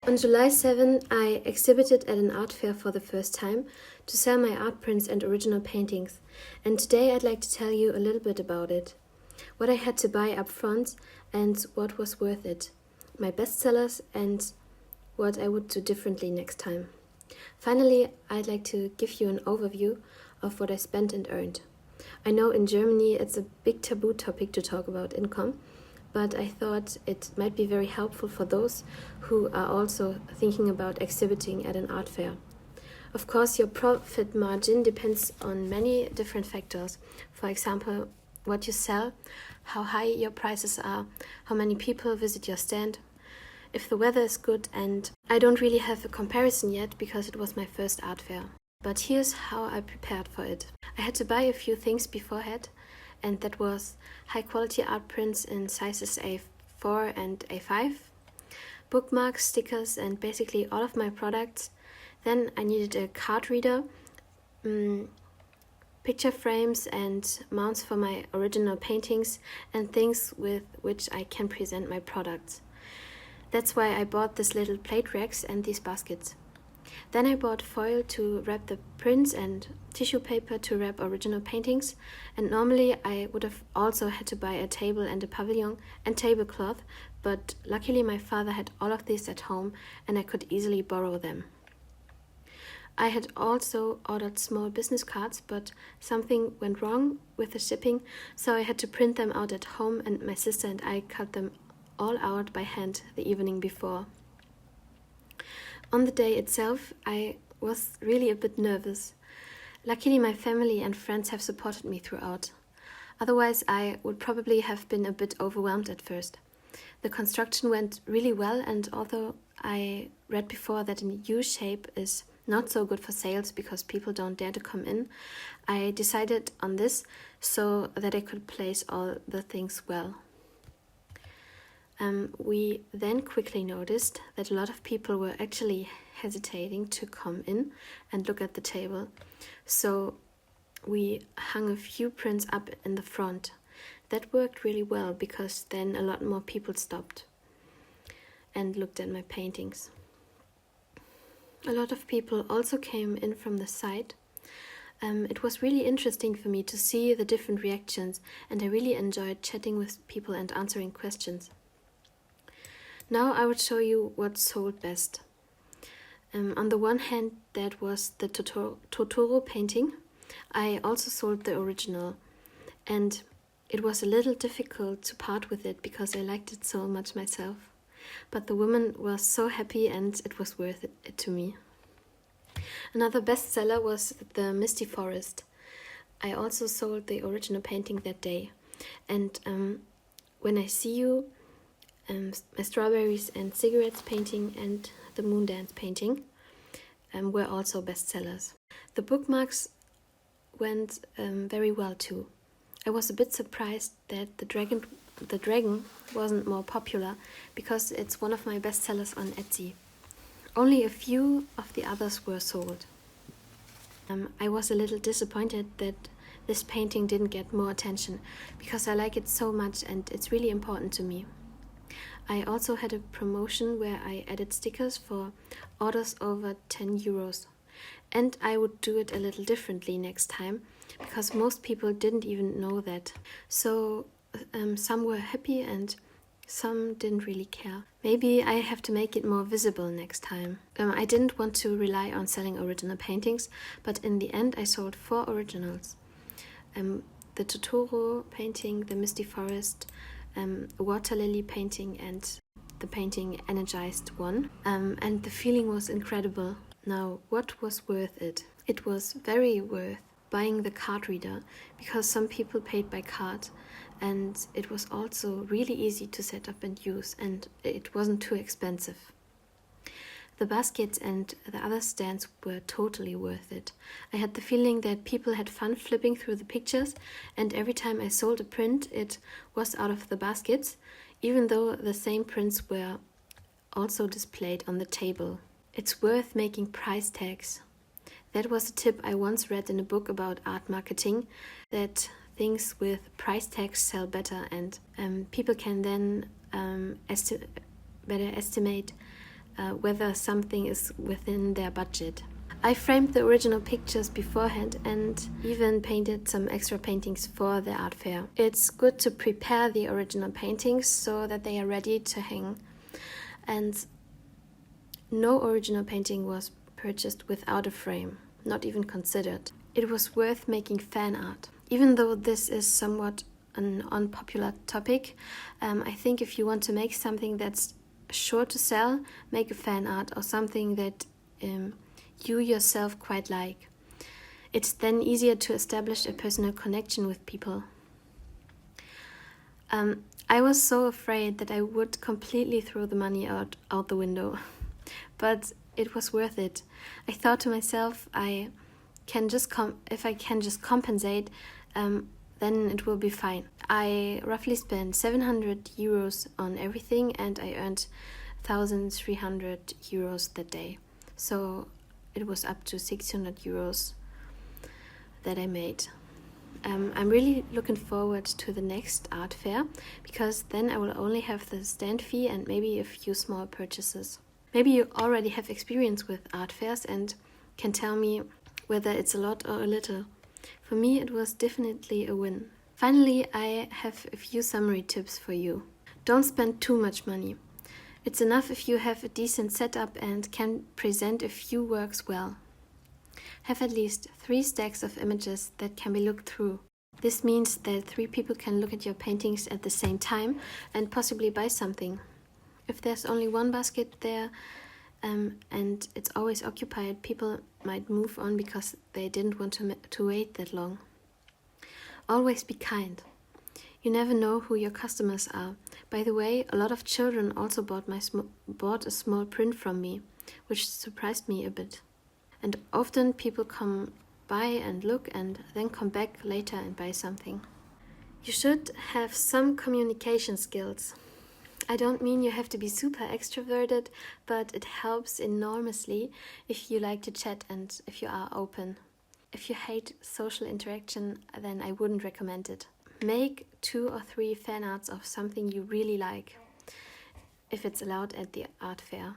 On July 7, I exhibited at an art fair for the first time to sell my art prints and original paintings, and today I'd like to tell you a little bit about it. What I had to buy up front and what was worth it, my bestsellers and what I would do differently next time. Finally, I'd like to give you an overview of what I spent and earned. I know in Germany it's a big taboo topic to talk about income, but I thought it might be very helpful for those who are also thinking about exhibiting at an art fair. Of course, your profit margin depends on many different factors. For example, what you sell, how high your prices are, how many people visit your stand, if the weather is good, and I don't really have a comparison yet because it was my first art fair. But here's how I prepared for it. I had to buy a few things beforehand, and that was high quality art prints in sizes A4 and A5, bookmarks, stickers, and basically all of my products. Then I needed a card reader, picture frames and mounts for my original paintings, and things with which I can present my products. That's why I bought this little plate racks and these baskets. Then I bought foil to wrap the prints and tissue paper to wrap original paintings, and normally I would have also had to buy a table and a pavilion and tablecloth, but luckily my father had all of these at home and I could easily borrow them. I had also ordered small business cards, but something went wrong with the shipping, so I had to print them out at home, and my sister and I cut them all out by hand the evening before. On the day itself, I was really a bit nervous. Luckily, my family and friends have supported me throughout. Otherwise, I would probably have been a bit overwhelmed at first. The construction went really well, and although I read before that a U shape is not so good for sales because people don't dare to come in, I decided on this so that I could place all the things well. We then quickly noticed that a lot of people were actually hesitating to come in and look at the table. So we hung a few prints up in the front. That worked really well because then a lot more people stopped and looked at my paintings. A lot of people also came in from the side. It was really interesting for me to see the different reactions, and I really enjoyed chatting with people and answering questions. Now I would show you what sold best. On the one hand, that was the Totoro painting. I also sold the original, and it was a little difficult to part with it because I liked it so much myself. But the woman was so happy and it was worth it to me. Another bestseller was the Misty Forest. I also sold the original painting that day. And When I See You, my Strawberries and Cigarettes painting and the Moon Dance painting were also bestsellers. The bookmarks went very well too. I was a bit surprised that the dragon wasn't more popular because it's one of my bestsellers on Etsy. Only a few of the others were sold. I was a little disappointed that this painting didn't get more attention because I like it so much and it's really important to me. I also had a promotion where I added stickers for orders over 10 euros. And I would do it a little differently next time because most people didn't even know that. So some were happy and some didn't really care. Maybe I have to make it more visible next time. I didn't want to rely on selling original paintings, but in the end I sold 4 originals. The Totoro painting, the Misty Forest, Water Lily painting and the painting Energized One. And the feeling was incredible. Now, what was worth it? It was very worth buying the card reader because some people paid by card, and it was also really easy to set up and use, and it wasn't too expensive. The baskets and the other stands were totally worth it. I had the feeling that people had fun flipping through the pictures, and every time I sold a print, it was out of the baskets, even though the same prints were also displayed on the table. It's worth making price tags. That was a tip I once read in a book about art marketing, that things with price tags sell better, and people can then better estimate whether something is within their budget. I framed the original pictures beforehand and even painted some extra paintings for the art fair. It's good to prepare the original paintings so that they are ready to hang. And no original painting was purchased without a frame, not even considered. It was worth making fan art. Even though this is somewhat an unpopular topic, I think if you want to make something that's sure to sell, make a fan art or something that you yourself quite like. It's then easier to establish a personal connection with people. I was so afraid that I would completely throw the money out the window, but it was worth it. I thought to myself, if I can just compensate, then it will be fine. I roughly spent 700 euros on everything and I earned 1,300 euros that day. So it was up to 600 euros that I made. I'm really looking forward to the next art fair because then I will only have the stand fee and maybe a few small purchases. Maybe you already have experience with art fairs and can tell me whether it's a lot or a little. For me, it was definitely a win. Finally, I have a few summary tips for you. Don't spend too much money. It's enough if you have a decent setup and can present a few works well. Have at least 3 stacks of images that can be looked through. This means that 3 people can look at your paintings at the same time and possibly buy something. If there's only one basket there and it's always occupied, people might move on because they didn't want to wait that long. Always be kind. You never know who your customers are. By the way, a lot of children also bought a small print from me, which surprised me a bit. And often people come by and look and then come back later and buy something. You should have some communication skills. I don't mean you have to be super extroverted, but it helps enormously if you like to chat and if you are open. If you hate social interaction, then I wouldn't recommend it. Make 2 or 3 fan arts of something you really like, if it's allowed at the art fair.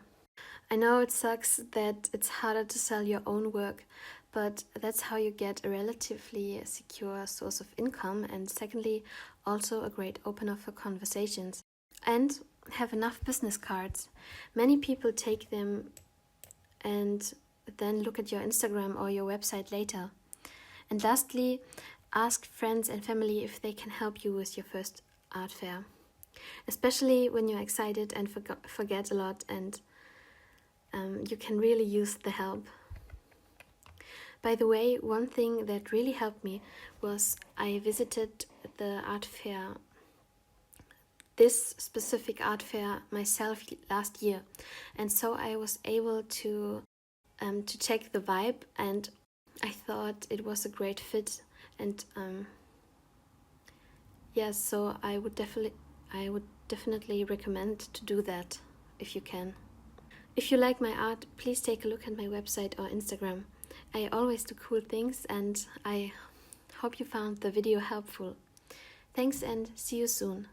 I know it sucks that it's harder to sell your own work, but that's how you get a relatively secure source of income and secondly, also a great opener for conversations. And have enough business cards. Many people take them and then look at your Instagram or your website later. And lastly, ask friends and family if they can help you with your first art fair, especially when you're excited and forget a lot and you can really use the help. By the way, one thing that really helped me was I visited the art fair, this specific art fair myself last year, and so I was able to check the vibe, and I thought it was a great fit, and so I would definitely recommend to do that if you can. If you like my art, please take a look at my website or Instagram. I always do cool things and I hope you found the video helpful. Thanks and see you soon.